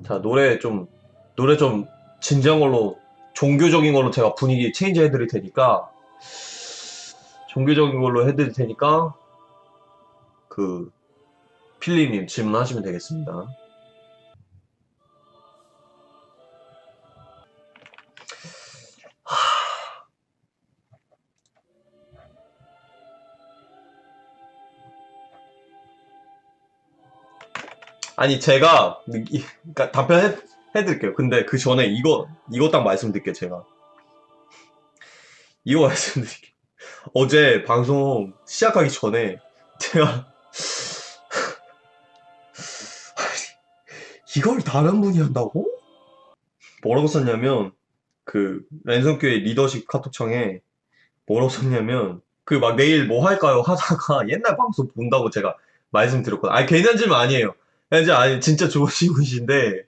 자, 노래 좀 진지한 걸로, 종교적인 걸로 제가 분위기 체인지 해드릴 테니까, 종교적인 걸로 해드릴 테니까, 그, 필리님 질문하시면 되겠습니다. 아니, 제가, 그러니까 해드릴게요. 근데 그 전에 이거 딱 말씀드릴게요, 제가. 이거 말씀드릴게요. 어제 방송 시작하기 전에, 제가, 이걸 다른 분이 한다고? 뭐라고 썼냐면, 그, 랜선교회 리더십 카톡창에 뭐라고 썼냐면, 그 막 내일 뭐 할까요? 하다가 옛날 방송 본다고 제가 말씀드렸거든요. 아니, 괜한 질문 아니에요. 아니, 진짜 좋으신 분이신데,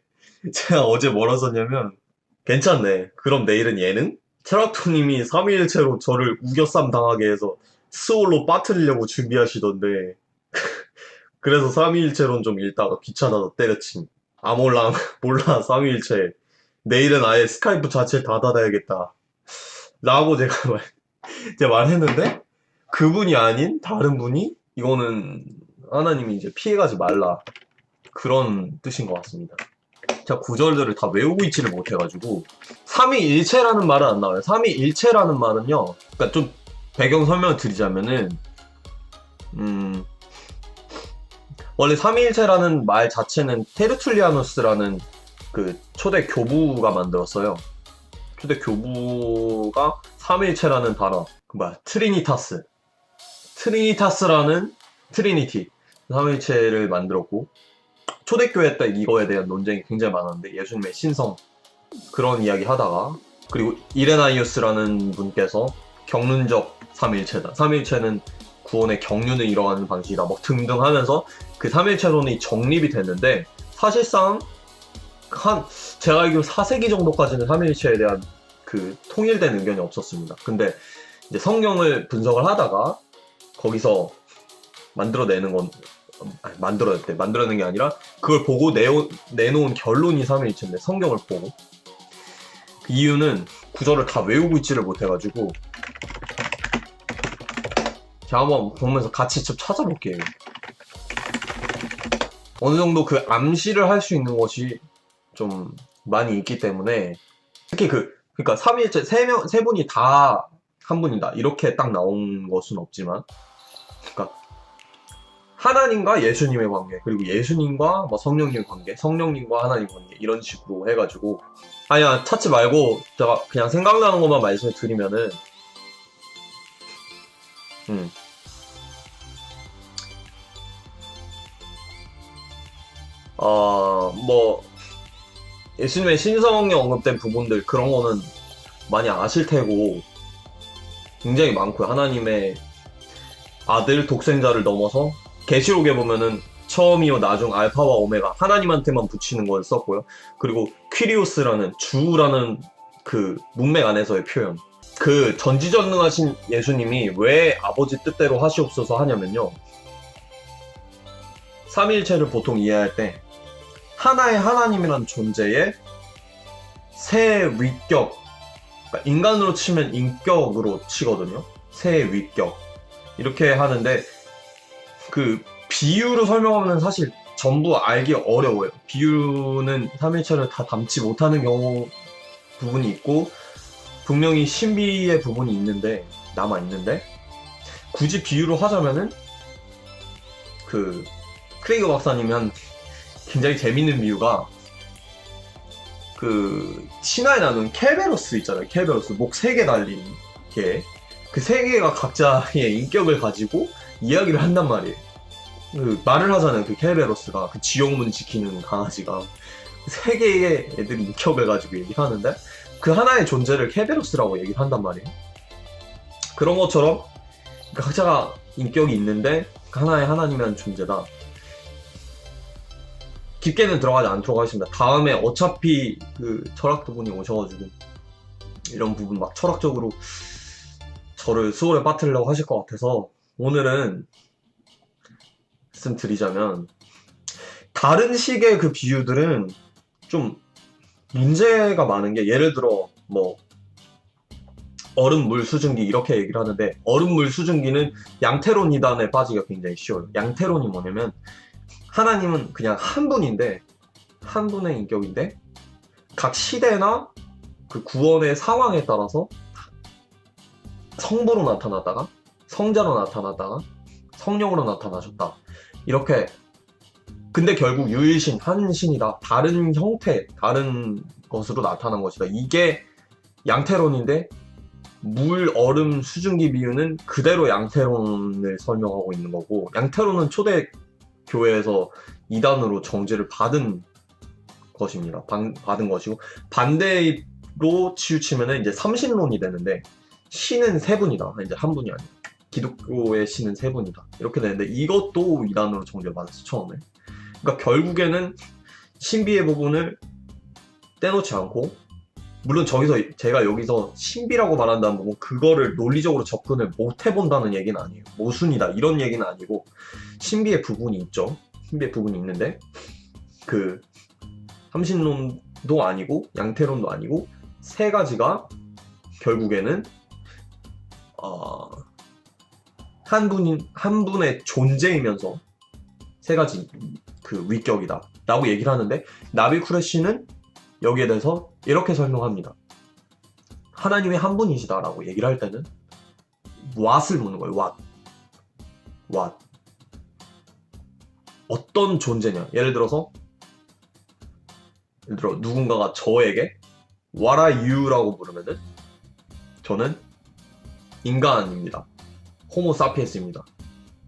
제가 어제 뭐라 썼냐면, 괜찮네. 그럼 내일은 예능? 트락토님이 3일체로 저를 우겨쌈 당하게 해서 스올로 빠뜨리려고 준비하시던데, 그래서 3일체론 좀 읽다가 귀찮아서 때려침. 아, 몰라, 3일체. 내일은 아예 스카이프 자체를 다 닫아야겠다. 라고 제가 말했는데, 그분이 아닌 다른 분이, 이거는 하나님이 이제 피해가지 말라. 그런 뜻인 것 같습니다. 제가 구절들을 다 외우고 있지를 못해가지고, 삼위일체라는 말은 안 나와요. 삼위일체라는 말은요, 그러니까 좀 배경 설명을 드리자면은, 원래 삼위일체라는 말 자체는 테르툴리아누스라는 그 초대 교부가 만들었어요. 초대 교부가 삼위일체라는 단어, 트리니타스라는 트리니티, 삼위일체를 만들었고, 초대교회 때 이거에 대한 논쟁이 굉장히 많았는데, 예수님의 신성, 그런 이야기 하다가, 그리고 이레나이우스라는 분께서 경륜적 삼위일체다. 삼위일체는 구원의 경륜을 이뤄가는 방식이다. 뭐 등등 하면서 그 삼위일체론이 정립이 됐는데, 사실상 제가 알기로 4세기 정도까지는 삼위일체에 대한 그 통일된 의견이 없었습니다. 근데 이제 성경을 분석을 하다가 거기서 만들어낸 게 아니라 그걸 보고 내놓은 결론이 삼위일체인데, 성경을 보고. 그 이유는 구절을 다 외우고 있지를 못해가지고 제가 한번 보면서 같이 좀 찾아볼게요. 어느 정도 그 암시를 할 수 있는 것이 좀 많이 있기 때문에, 특히 그러니까 삼위일체 세 분이 다 한 분이다 이렇게 딱 나온 것은 없지만, 그러니까 하나님과 예수님의 관계, 그리고 예수님과 뭐 성령님의 관계, 성령님과 하나님 관계, 이런 식으로 해가지고, 아니야, 찾지 말고 제가 그냥 생각나는 것만 말씀을 드리면은, 뭐 예수님의 신성에 언급된 부분들, 그런 거는 많이 아실 테고 굉장히 많고요. 하나님의 아들 독생자를 넘어서 계시록에 보면은 처음이요 나중 알파와 오메가, 하나님한테만 붙이는 걸 썼고요. 그리고 퀴리오스라는 주라는 그 문맥 안에서의 표현, 그 전지전능하신 예수님이 왜 아버지 뜻대로 하시옵소서 하냐면요, 삼위일체를 보통 이해할 때 하나의 하나님이라는 존재의 새 위격, 그러니까 인간으로 치면 인격으로 치거든요. 새 위격, 이렇게 하는데, 그 비유로 설명하면 사실 전부 알기 어려워요. 비유는 삼위일체를 다 담지 못하는 경우 부분이 있고, 분명히 신비의 부분이 남아있는데, 굳이 비유로 하자면은, 그 크레이그 박사님이 한 굉장히 재밌는 비유가, 그 신화에 나오는 켈베로스 있잖아요. 켈베로스, 목 3개 달린 개. 그 3개가 각자의 인격을 가지고 이야기를 한단 말이에요. 그 말을 하잖아요. 그 켈베로스가, 그 지옥문 지키는 강아지가 3개의 애들 인격을 가지고 얘기를 하는데, 그 하나의 존재를 켈베로스라고 얘기를 한단 말이에요. 그런 것처럼 각자가 인격이 있는데 그 하나의 하나님이라는 존재다. 깊게는 들어가지 않도록 하겠습니다. 다음에 어차피 그 철학도 분이 오셔가지고 이런 부분 막 철학적으로 저를 수월에 빠뜨리려고 하실 것 같아서, 오늘은 말씀드리자면, 다른 식의 그 비유들은 좀 문제가 많은 게, 예를 들어 뭐 얼음물 수증기 이렇게 얘기를 하는데, 얼음물 수증기는 양태론 이단에 빠지기가 굉장히 쉬워요. 양태론이 뭐냐면, 하나님은 그냥 한 분인데, 한 분의 인격인데, 각 시대나 그 구원의 상황에 따라서 성부로 나타났다가 성자로 나타났다가 성령으로 나타나셨다, 이렇게. 근데 결국 유일신 한 신이다, 다른 형태 다른 것으로 나타난 것이다, 이게 양태론인데, 물, 얼음, 수증기 비유는 그대로 양태론을 설명하고 있는 거고, 양태론은 초대 교회에서 이단으로 정죄를 받은 것입니다. 받은 것이고, 반대로 치우치면은 이제 삼신론이 되는데, 신은 세 분이다, 이제 한 분이 아니고 기독교의 신은 세 분이다, 이렇게 되는데, 이것도 이단으로 정죄를 받았어, 처음에. 그러니까 결국에는 신비의 부분을 떼놓지 않고, 물론 제가 여기서 신비라고 말한다면 뭐 그거를 논리적으로 접근을 못 해본다는 얘기는 아니에요. 모순이다 이런 얘기는 아니고, 신비의 부분이 있죠. 신비의 부분이 있는데, 그 삼신론도 아니고 양태론도 아니고, 세 가지가 결국에는 한 분의 존재이면서 세 가지 그 위격이다 라고 얘기를 하는데, 나비 쿠레시는 여기에 대해서 이렇게 설명합니다. 하나님의 한 분이시다 라고 얘기를 할 때는 what을 묻는 거예요. what. 어떤 존재냐. 예를 들어 누군가가 저에게 what are you 라고 물으면은, 저는 인간입니다, 호모사피엔스입니다,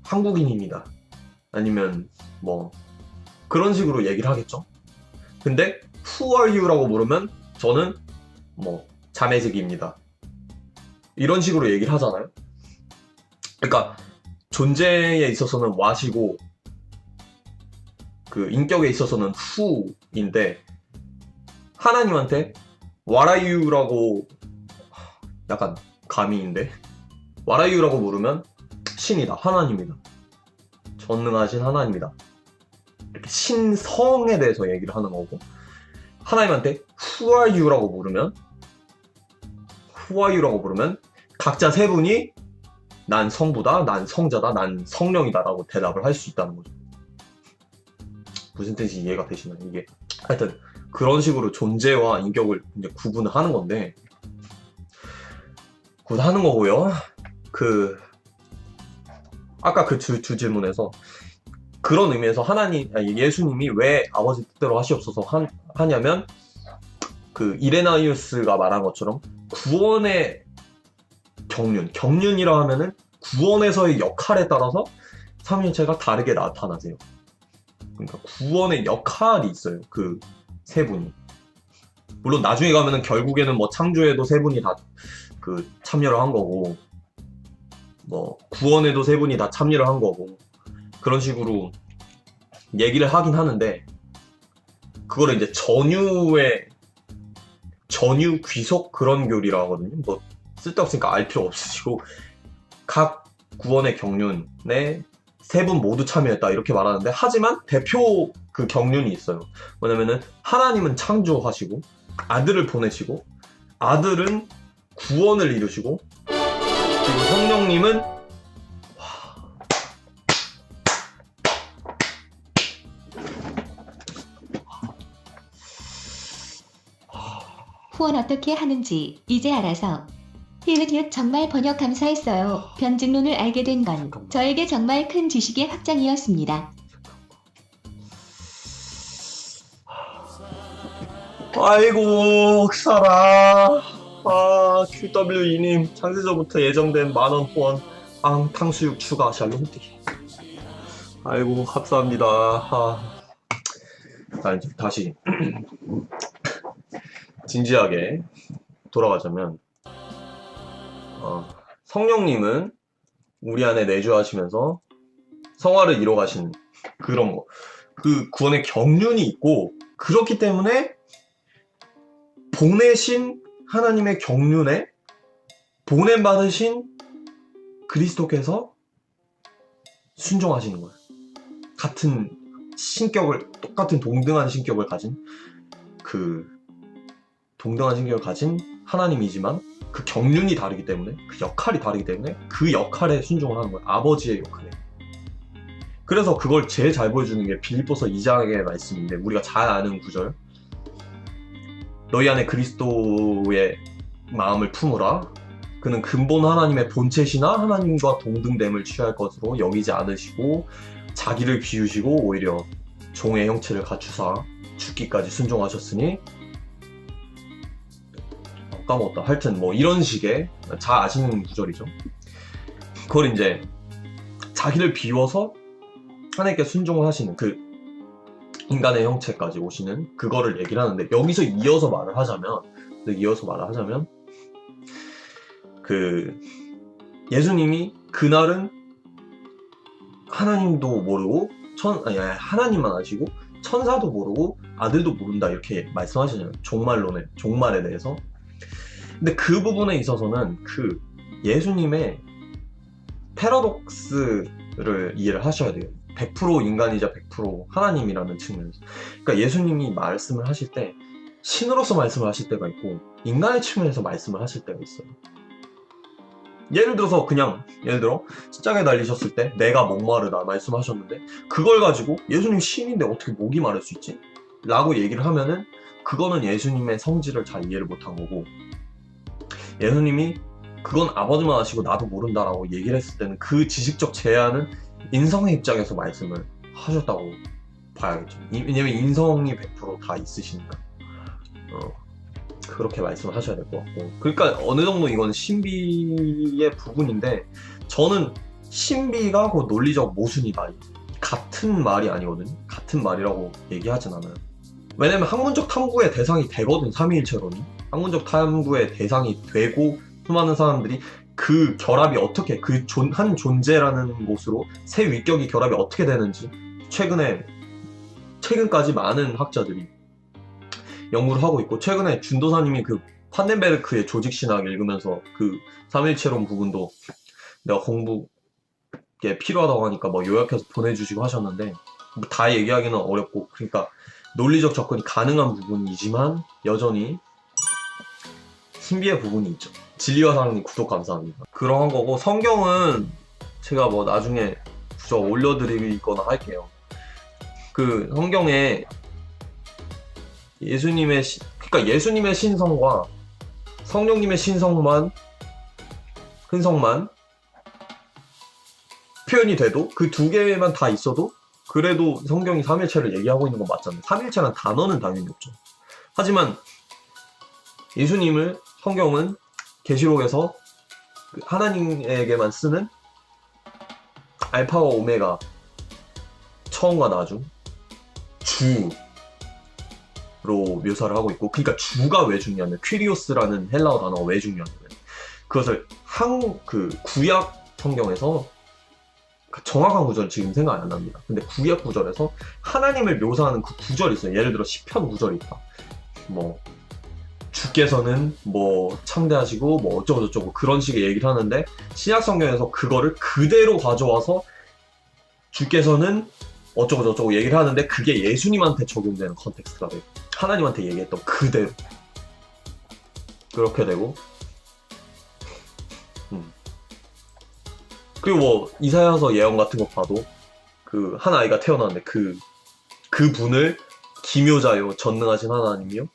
한국인입니다, 아니면 뭐 그런 식으로 얘기를 하겠죠. 근데 Who are you 라고 물으면 저는 뭐 자매직입니다, 이런 식으로 얘기를 하잖아요. 그러니까 존재에 있어서는 what이고, 그 인격에 있어서는 who인데, 하나님한테 what are you 라고, 약간 감이인데, what are you 라고 물으면 신이다, 하나님이다, 전능하신 하나님이다, 이렇게 신성에 대해서 얘기를 하는 거고, 하나님한테 Who are you 라고 물으면 각자 세 분이 난 성부다, 난 성자다, 난 성령이다 라고 대답을 할 수 있다는 거죠. 무슨 뜻인지 이해가 되시나요? 이게 하여튼 그런 식으로 존재와 인격을 이제 구분을 하는 건데, 구분하는 거고요. 아까 그 두 질문에서 그런 의미에서 예수님이 왜 아버지 뜻대로 하시옵소서 하냐면, 그 이레나이우스가 말한 것처럼 구원의 경륜이라 하면은 구원에서의 역할에 따라서 삼위일체가 다르게 나타나세요. 그러니까 구원의 역할이 있어요, 그 세 분이. 물론 나중에 가면은 결국에는 뭐 창조에도 세 분이 다 그 참여를 한 거고, 뭐 구원에도 세 분이 다 참여를 한 거고, 그런 식으로 얘기를 하긴 하는데, 그거를 이제 전유 귀속 그런 교리라 하거든요. 뭐 쓸데없으니까 알 필요 없으시고, 각 구원의 경륜에 세 분 모두 참여했다 이렇게 말하는데, 하지만 대표 그 경륜이 있어요. 뭐냐면은 하나님은 창조하시고 아들을 보내시고, 아들은 구원을 이루시고, 그리고 성령님은 후원 어떻게 하는지 이제 알아서. 히읗 정말 번역 감사했어요. 변증론을 알게 된 건 저에게 정말 큰 지식의 확장이었습니다. 아이고 살아. QW2님 창세전부터 예정된 만원 후원, 탕수육 추가 샬롬띠. 아이고 감사합니다. 이제 다시 진지하게 돌아가자면, 성령님은 우리 안에 내주하시면서 성화를 이뤄가신 그런 거, 그 구원의 경륜이 있고, 그렇기 때문에 보내신 하나님의 경륜에 보냄받으신 그리스도께서 순종하시는 거예요. 같은 신격을, 똑같은 동등한 신격을 가진 그 동등한 신경을 가진 하나님이지만 그 경륜이 다르기 때문에, 그 역할이 다르기 때문에 그 역할에 순종을 하는 거예요. 아버지의 역할에. 그래서 그걸 제일 잘 보여주는 게 빌립보서 2장의 말씀인데, 우리가 잘 아는 구절, 너희 안에 그리스도의 마음을 품으라. 그는 근본 하나님의 본체시나 하나님과 동등됨을 취할 것으로 여기지 않으시고 자기를 비우시고 오히려 종의 형체를 갖추사 죽기까지 순종하셨으니, 까먹었다. 하여튼 뭐 이런 식의 잘 아시는 구절이죠. 그걸 이제 자기를 비워서 하나님께 순종을 하시는 그 인간의 형체까지 오시는 그거를 얘기를 하는데, 여기서 이어서 말을 하자면 그 예수님이 그날은 하나님도 모르고 하나님만 아시고 천사도 모르고 아들도 모른다 이렇게 말씀하시잖아요. 종말에 대해서. 근데 그 부분에 있어서는 그 예수님의 패러독스를 이해를 하셔야 돼요. 100% 인간이자 100% 하나님이라는 측면에서. 그러니까 예수님이 말씀을 하실 때 신으로서 말씀을 하실 때가 있고 인간의 측면에서 말씀을 하실 때가 있어요. 예를 들어 십자가에 달리셨을 때 내가 목마르다 말씀하셨는데, 그걸 가지고 예수님 신인데 어떻게 목이 마를 수 있지? 라고 얘기를 하면은 그거는 예수님의 성질을 잘 이해를 못한 거고, 예수님이 그건 아버지만 아시고 나도 모른다라고 얘기를 했을 때는 그 지식적 제한은 인성의 입장에서 말씀을 하셨다고 봐야겠죠. 왜냐면 인성이 100% 다 있으시니까. 그렇게 말씀을 하셔야 될 것 같고. 그러니까 어느 정도 이건 신비의 부분인데, 저는 신비가 그 논리적 모순이다, 같은 말이 아니거든요. 같은 말이라고 얘기하진 않아요. 왜냐면 학문적 탐구의 대상이 되거든, 삼위일체론이. 학문적 탐구의 대상이 되고 수많은 사람들이 그 결합이 어떻게, 한 존재라는 곳으로 새 위격이 결합이 어떻게 되는지 최근까지 많은 학자들이 연구를 하고 있고, 최근에 준도사님이 그 판넨베르크의 조직신학 읽으면서 그 삼일체론 부분도 내가 공부에 필요하다고 하니까 뭐 요약해서 보내주시고 하셨는데, 뭐 다 얘기하기는 어렵고, 그러니까 논리적 접근이 가능한 부분이지만 여전히 신비의 부분이 있죠. 진리와 사랑님 구독 감사합니다. 그러한 거고, 성경은 제가 뭐 나중에 부적 올려드리거나 할게요. 그 성경에 예수님의 신성과 성령님의 흔성만 표현이 돼도, 그 두 개만 다 있어도 그래도 성경이 삼일체를 얘기하고 있는 건 맞잖아요. 삼일체란 단어는 당연히 없죠. 하지만 예수님을 성경은 계시록에서 하나님에게만 쓰는 알파와 오메가, 처음과 나중, 주로 묘사를 하고 있고, 그러니까 주가 왜 중요하냐면, 퀴리오스라는 헬라어 단어가 왜 중요하냐면, 그것을 구약 성경에서 정확한 구절 지금 생각이 안 납니다. 근데 구약 구절에서 하나님을 묘사하는 그 구절이 있어요. 예를 들어 시편 구절이 있다. 뭐 주께서는 뭐 창대하시고 뭐 어쩌고 저쩌고 그런 식의 얘기를 하는데, 신약 성경에서 그거를 그대로 가져와서 주께서는 어쩌고 저쩌고 얘기를 하는데, 그게 예수님한테 적용되는 컨텍스트가 돼요. 하나님한테 얘기했던 그대로 그렇게 되고, 그리고 뭐 이사야서 예언 같은 거 봐도 그 한 아이가 태어나는데 그 분을 기묘자요 전능하신 하나님이요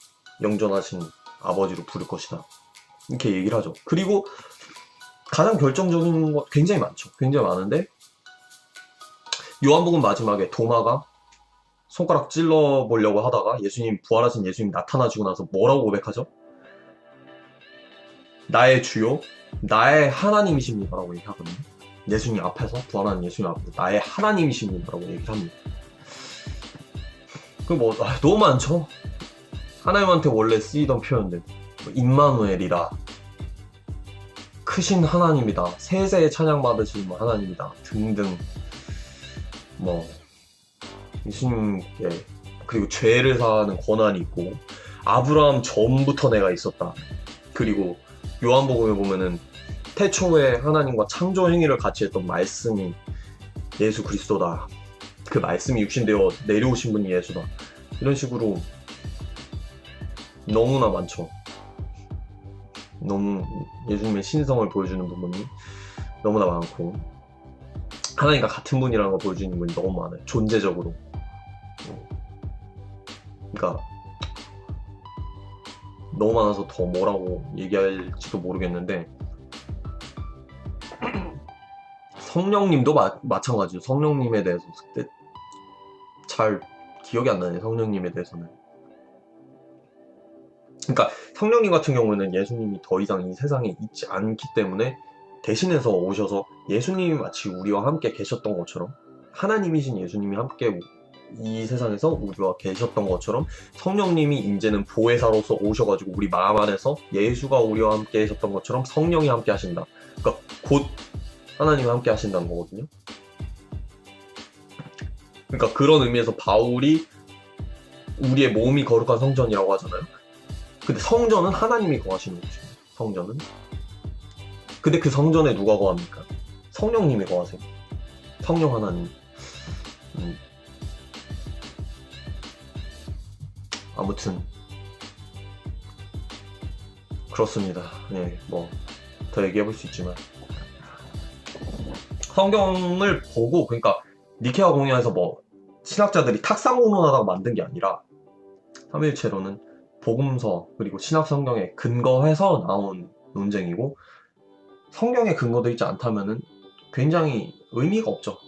영존하신 아버지로 부를 것이다, 이렇게 얘기를 하죠. 그리고 가장 결정적인 거 굉장히 많죠. 굉장히 많은데, 요한복음 마지막에 도마가 손가락 찔러보려고 하다가 부활하신 예수님 나타나시고 나서 뭐라고 고백하죠? 나의 주요, 나의 하나님이십니다 라고 얘기하거든요. 예수님 앞에서, 부활하는 예수님 앞에서 나의 하나님이십니다 라고 얘기를 합니다. 너무 많죠? 하나님한테 원래 쓰이던 표현들, 임마누엘이라, 크신 하나님이다, 세세에 찬양받으신 하나님이다 등등, 예수님께, 그리고 죄를 사하는 권한이 있고, 아브라함 전부터 내가 있었다. 그리고 요한복음에 보면은 태초에 하나님과 창조 행위를 같이 했던 말씀이 예수 그리스도다. 그 말씀이 육신되어 내려오신 분이 예수다. 이런 식으로 너무나 많죠. 너무 예수님의 신성을 보여주는 부분이 너무나 많고 하나님과 같은 분이라는 걸 보여주는 부분이 너무 많아요. 존재적으로. 그러니까 너무 많아서 더 뭐라고 얘기할지도 모르겠는데 성령님도 마찬가지죠. 성령님에 대해서 그때 잘 기억이 안 나네. 성령님에 대해서는. 그러니까 성령님 같은 경우는 예수님이 더 이상 이 세상에 있지 않기 때문에 대신해서 오셔서 예수님이 마치 우리와 함께 계셨던 것처럼 하나님이신 예수님이 함께 이 세상에서 우리와 계셨던 것처럼 성령님이 이제는 보혜사로서 오셔가지고 우리 마음 안에서 예수가 우리와 함께 계셨던 것처럼 성령이 함께 하신다. 그러니까 곧 하나님이 함께 하신다는 거거든요. 그러니까 그런 의미에서 바울이 우리의 몸이 거룩한 성전이라고 하잖아요. 근데 성전은 하나님이 거하시는 거죠. 성전은. 근데 그 성전에 누가 거합니까? 성령님이 거하세요. 성령 하나님. 아무튼 그렇습니다. 네, 뭐 더 얘기해 볼 수 있지만 성경을 보고 그러니까 니케아 공회에서 뭐 신학자들이 탁상공론하다가 만든 게 아니라 삼위일체론은 복음서 그리고 신약 성경에 근거해서 나온 논쟁이고 성경에 근거되어 있지 않다면은 굉장히 의미가 없죠.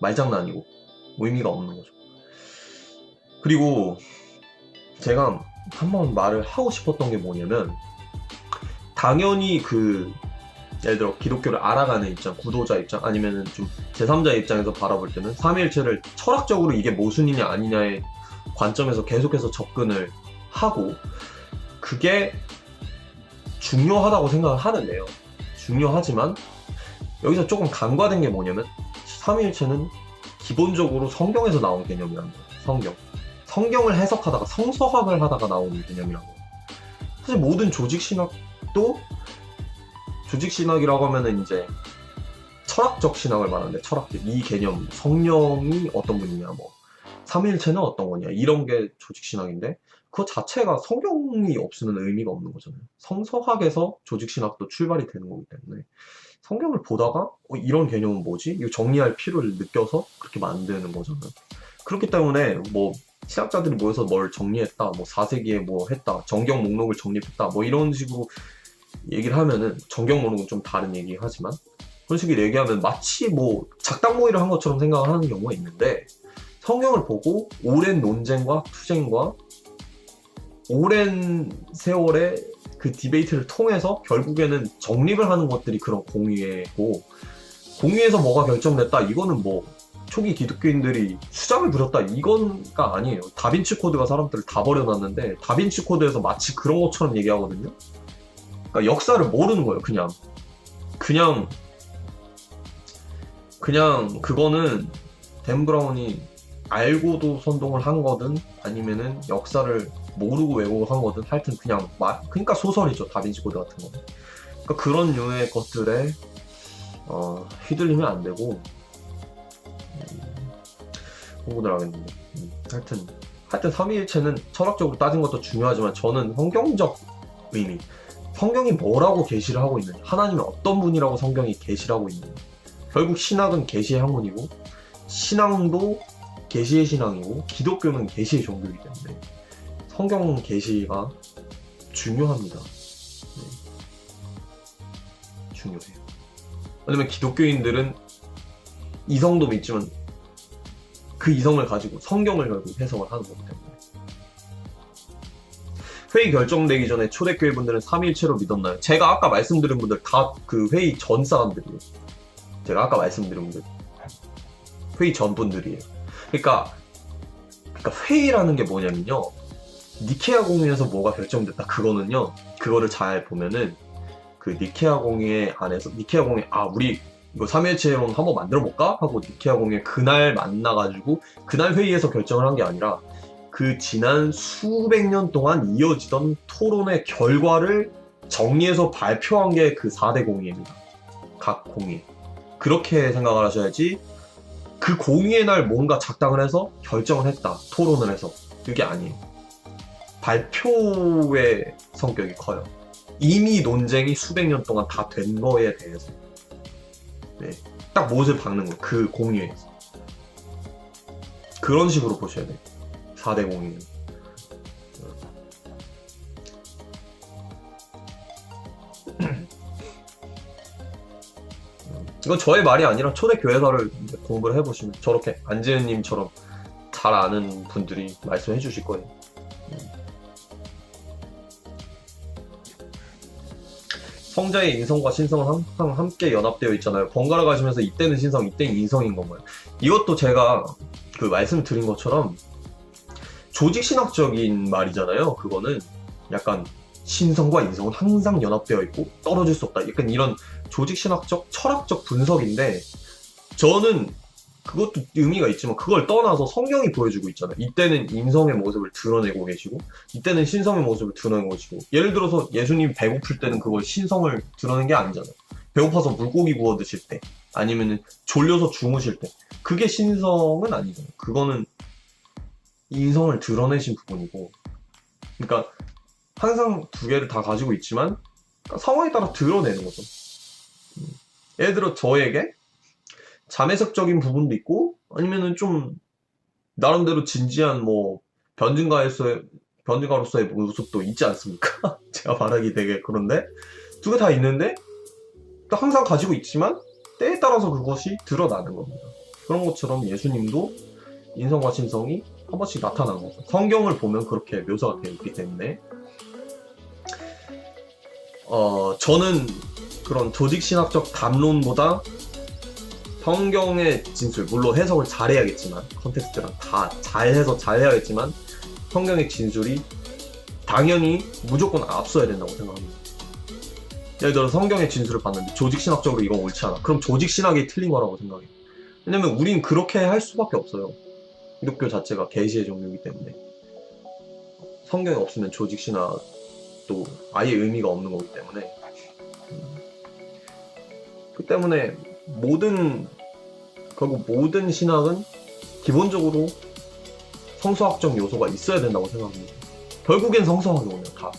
말장난이고 의미가 없는 거죠. 그리고 제가 한번 말을 하고 싶었던 게 뭐냐면 당연히 그 예를 들어 기독교를 알아가는 입장, 구도자 입장 아니면은 좀 제3자의 입장에서 바라볼 때는 삼위일체를 철학적으로 이게 모순이냐 아니냐의 관점에서 계속해서 접근을 하고 그게 중요하다고 생각을 하는데요. 중요하지만 여기서 조금 간과된 게 뭐냐면 삼위일체는 기본적으로 성경에서 나온 개념이라는 거예요. 성경을 해석하다가 성서학을 하다가 나오는 개념이라고. 사실 모든 조직신학도 조직신학이라고 하면은 이제 철학적 신학을 말하는데 철학적 이 개념 성령이 어떤 분이냐 뭐 삼위일체는 어떤 거냐 이런 게 조직신학인데 그거 자체가 성경이 없으면 의미가 없는 거잖아요. 성서학에서 조직신학도 출발이 되는 거기 때문에 성경을 보다가 이런 개념은 뭐지? 이거 정리할 필요를 느껴서 그렇게 만드는 거잖아요. 그렇기 때문에 뭐 신학자들이 모여서 뭘 정리했다, 뭐 4세기에 뭐 했다, 정경 목록을 정립했다, 뭐 이런 식으로 얘기를 하면은 정경 목록은 좀 다른 얘기 하지만 그런 식으로 얘기하면 마치 뭐 작당 모의를 한 것처럼 생각을 하는 경우가 있는데 성경을 보고 오랜 논쟁과 투쟁과 오랜 세월의 그 디베이트를 통해서 결국에는 정립을 하는 것들이 그런 공의회고 공의회에서 뭐가 결정됐다 이거는 뭐 초기 기독교인들이 수작을 부렸다 이건가 아니에요. 다빈치 코드가 사람들을 다 버려놨는데 다빈치 코드에서 마치 그런 것처럼 얘기하거든요. 그러니까 역사를 모르는 거예요. 그냥 그거는 댄 브라운이 알고도 선동을 한 거든 아니면은 역사를 모르고 왜곡을 한 거든 하여튼 그냥 그러니까 소설이죠. 다빈치 코드 같은 거. 그러니까 그런 류의 것들에 휘둘리면 안 되고 홍보를 하겠는데 하여튼 삼위일체는 철학적으로 따진 것도 중요하지만 저는 성경적 의미 성경이 뭐라고 계시를 하고 있느냐 하나님이 어떤 분이라고 성경이 계시를 하고 있느냐 결국 신학은 계시의 학문이고 신앙도 계시의 신앙이고 기독교는 계시의 종교이기 때문에 성경 계시가 중요합니다. 네. 중요해요. 왜냐면 기독교인들은 이성도 믿지만 그 이성을 가지고 성경을 결국 해석을 하는 거기 때문에 회의 결정되기 전에 초대교회 분들은 삼위일체로 믿었나요? 제가 아까 말씀드린 분들 다 그 회의 전 사람들이에요. 제가 아까 말씀드린 분들 회의 전 분들이에요. 그러니까 회의라는 게 뭐냐면요 니케아 공의에서 뭐가 결정됐다 그거는요 그거를 잘 보면은 그 니케아 공의 안에서 니케아 공의 우리 이거 삼위일체론 한번 만들어 볼까? 하고 니케아 공의 그날 만나가지고 그날 회의에서 결정을 한 게 아니라 그 지난 수백 년 동안 이어지던 토론의 결과를 정리해서 발표한 게 그 4대 공의입니다. 각 공의. 그렇게 생각을 하셔야지 그 공의의 날 뭔가 작당을 해서 결정을 했다. 토론을 해서. 그게 아니에요. 발표의 성격이 커요. 이미 논쟁이 수백 년 동안 다 된 거에 대해서 네, 딱 못을 박는 거, 그 공유에서. 그런 식으로 보셔야 돼요. 4대 공유는. 이건 저의 말이 아니라 초대 교회사를 공부를 해보시면 저렇게 안지은님처럼 잘 아는 분들이 말씀해 주실 거예요. 성자의 인성과 신성은 항상 함께 연합되어 있잖아요. 번갈아 가시면서 이때는 신성, 이때는 인성인 건가요? 이것도 제가 그 말씀드린 것처럼 조직신학적인 말이잖아요. 그거는 약간 신성과 인성은 항상 연합되어 있고 떨어질 수 없다. 약간 이런 조직신학적, 철학적 분석인데 저는 그것도 의미가 있지만 그걸 떠나서 성경이 보여주고 있잖아요. 이때는 인성의 모습을 드러내고 계시고 이때는 신성의 모습을 드러내고 계시고 예를 들어서 예수님 배고플 때는 그걸 신성을 드러낸 게 아니잖아요. 배고파서 물고기 구워 드실 때 아니면 졸려서 주무실 때 그게 신성은 아니잖아요. 그거는 인성을 드러내신 부분이고 그러니까 항상 두 개를 다 가지고 있지만 상황에 따라 드러내는 거죠. 예를 들어 저에게 자매색적인 부분도 있고 아니면은 좀 나름대로 진지한 뭐 변증가로서의 모습도 있지 않습니까? 제가 말하기 되게 그런데 두 개 다 있는데 항상 가지고 있지만 때에 따라서 그것이 드러나는 겁니다. 그런 것처럼 예수님도 인성과 신성이 한 번씩 나타나는 거죠. 성경을 보면 그렇게 묘사가 되어 있기 때문에 저는 그런 조직신학적 담론보다 성경의 진술, 물론 해석을 잘해야겠지만 컨텍스트랑 다 잘해서 잘해야겠지만 성경의 진술이 당연히 무조건 앞서야 된다고 생각합니다. 예를 들어 성경의 진술을 봤는데 조직신학적으로 이건 옳지 않아. 그럼 조직신학이 틀린 거라고 생각해요. 왜냐면 우린 그렇게 할 수밖에 없어요. 기독교 자체가 계시의 종교이기 때문에 성경이 없으면 조직신학도 아예 의미가 없는 거기 때문에 그 때문에 결국 모든 신학은 기본적으로 성서학적 요소가 있어야 된다고 생각합니다. 결국엔 성서학이 오네요, 다.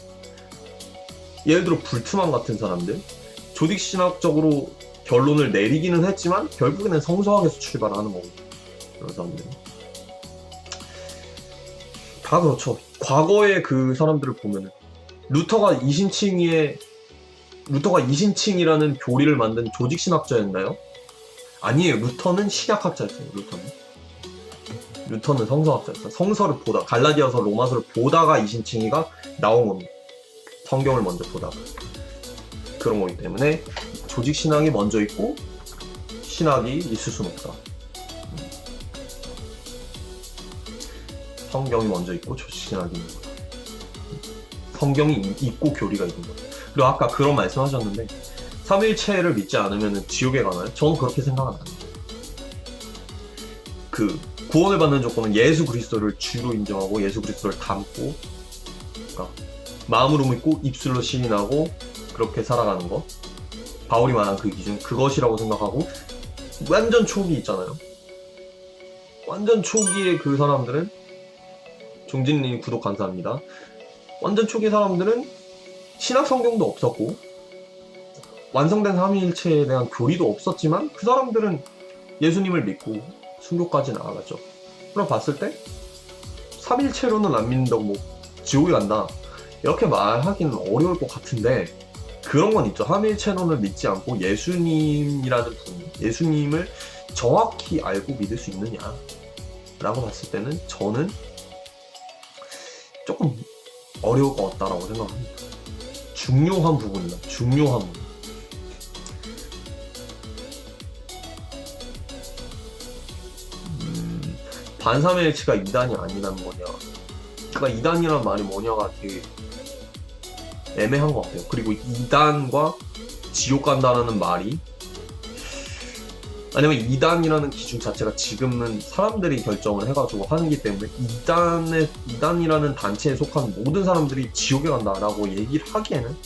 예를 들어 불투만 같은 사람들 조직신학적으로 결론을 내리기는 했지만 결국에는 성서학에서 출발하는 거고 그런 사람들은 다 그렇죠. 과거의 그 사람들을 보면은 루터가 이신칭이라는 교리를 만든 조직신학자였나요? 아니에요. 루터는 신약학자였어요. 루터는 성서학자였어요. 성서를 보다 갈라디아서 로마서를 보다가 이신칭이가 나온 겁니다. 성경을 먼저 보다가 그런 거기 때문에 조직신학이 먼저 있고 신학이 있을 수는 없다. 성경이 먼저 있고 조직신학이 있는 거다. 성경이 있고 교리가 있는 거다. 그리고 아까 그런 말씀하셨는데 삼위일체를 믿지 않으면 지옥에 가나요? 저는 그렇게 생각은 안 해요. 그 구원을 받는 조건은 예수 그리스도를 주로 인정하고 예수 그리스도를 닮고 그러니까 마음으로 믿고 입술로 시인하고 그렇게 살아가는 거 바울이 말한 그 기준 그것이라고 생각하고 완전 초기 있잖아요. 완전 초기의 그 사람들은 종진님 구독 감사합니다. 완전 초기 사람들은 신학 성경도 없었고 완성된 삼위일체에 대한 교리도 없었지만 그 사람들은 예수님을 믿고 순교까지 나아갔죠. 그럼 봤을 때 삼위일체로는 안 믿는다고 뭐 지옥에 간다 이렇게 말하기는 어려울 것 같은데 그런 건 있죠. 삼위일체론을 믿지 않고 예수님이라는 분, 예수님을 정확히 알고 믿을 수 있느냐 라고 봤을 때는 저는 조금 어려울 것 같다라고 생각합니다. 중요한 부분이다. 중요한 부분. 반삼일치가 이단이 아니라는 거냐. 그러니까 이단이란 말이 뭐냐가 되게 애매한 것 같아요. 그리고 이단과 지옥 간다는 말이 아니면 이단이라는 기준 자체가 지금은 사람들이 결정을 해가지고 하기 때문에 이단이라는 단체에 속한 모든 사람들이 지옥에 간다라고 얘기를 하기에는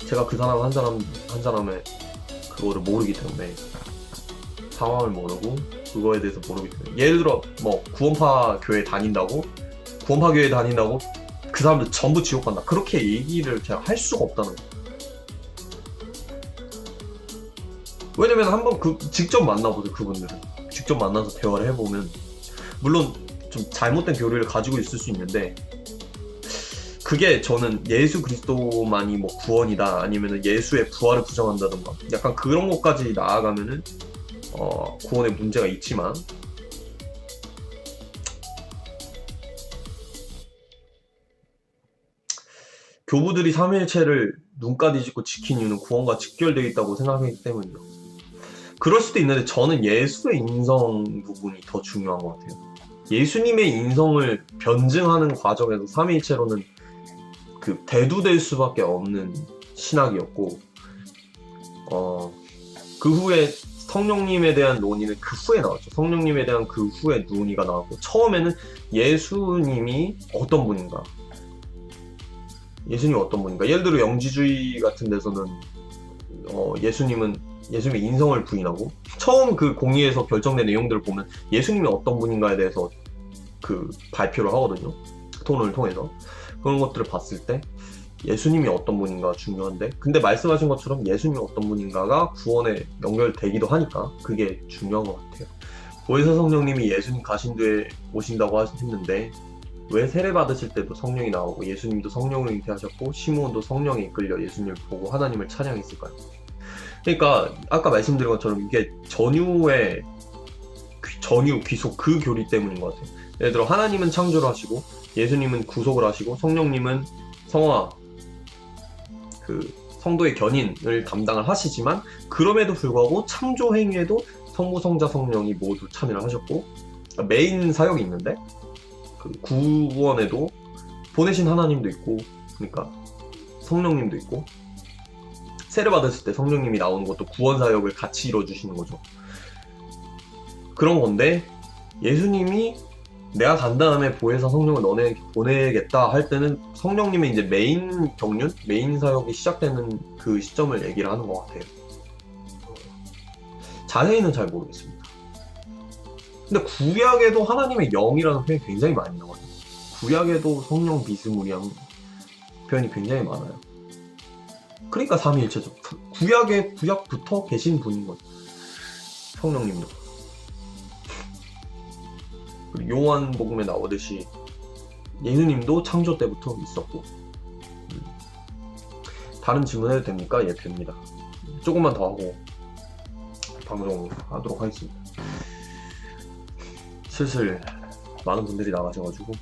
제가 그 사람 한 사람의 그거를 모르기 때문에 상황을 모르고 그거에 대해서 모르기 때문에 예를 들어 뭐 구원파 교회 다닌다고 그 사람들 전부 지옥 간다. 그렇게 얘기를 제가 할 수가 없다는 거예요. 왜냐면 한번 직접 만나보세요. 그분들은 직접 만나서 대화를 해보면, 물론 좀 잘못된 교리를 가지고 있을 수 있는데, 그게 저는 예수 그리스도만이 뭐 구원이다, 아니면 예수의 부활을 부정한다던가 약간 그런 것까지 나아가면은 구원에 문제가 있지만, 교부들이 삼위일체를 눈까지 짚고 지킨 이유는 구원과 직결되어 있다고 생각하기 때문이죠. 그럴 수도 있는데 저는 예수의 인성 부분이 더 중요한 것 같아요. 예수님의 인성을 변증하는 과정에서 삼위일체로는 대두될 수밖에 없는 신학이었고, 그 후에 성령님에 대한 논의는 그 후에 나왔죠. 성령님에 대한 그 후에 논의가 나왔고, 처음에는 예수님이 어떤 분인가, 예를 들어 영지주의 같은 데서는 예수님의 인성을 부인하고, 처음 그 공의에서 결정된 내용들을 보면 예수님이 어떤 분인가에 대해서 발표를 하거든요. 토론을 통해서. 그런 것들을 봤을 때 예수님이 어떤 분인가 중요한데, 근데 말씀하신 것처럼 예수님이 어떤 분인가가 구원에 연결되기도 하니까 그게 중요한 것 같아요. 보혜사 성령님이 예수님 가신도에 오신다고 했는데, 왜 세례 받으실 때도 성령이 나오고 예수님도 성령을 잉태하셨고 시므온도 성령에 이끌려 예수님을 보고 하나님을 찬양했을까요? 그러니까 아까 말씀드린 것처럼 이게 전유 귀속 그 교리 때문인 것 같아요. 예를 들어 하나님은 창조를 하시고 예수님은 구속을 하시고 성령님은 성화, 성도의 견인을 담당을 하시지만, 그럼에도 불구하고 창조 행위에도 성부, 성자, 성령이 모두 참여를 하셨고, 메인 사역이 있는데 구원에도 보내신 하나님도 있고, 그러니까 성령님도 있고, 세례 받았을 때 성령님이 나오는 것도 구원 사역을 같이 이뤄주시는 거죠. 그런 건데, 예수님이 내가 간 다음에 보혜사 성령을 너네에게 보내겠다 할 때는 성령님의 이제 메인 경륜, 메인 사역이 시작되는 그 시점을 얘기를 하는 것 같아요. 자세히는 잘 모르겠습니다. 근데 구약에도 하나님의 영이라는 표현이 굉장히 많이 나와요. 구약에도 성령 비스무리한 표현이 굉장히 많아요. 그러니까 삼위일체죠. 구약부터 계신 분인 거죠. 성령님도. 그리고 요한복음에 나오듯이 예수님도 창조 때부터 있었고. 다른 질문 해도 됩니까? 예, 됩니다. 조금만 더 하고 방송하도록 하겠습니다. 슬슬 많은 분들이 나가셔가지고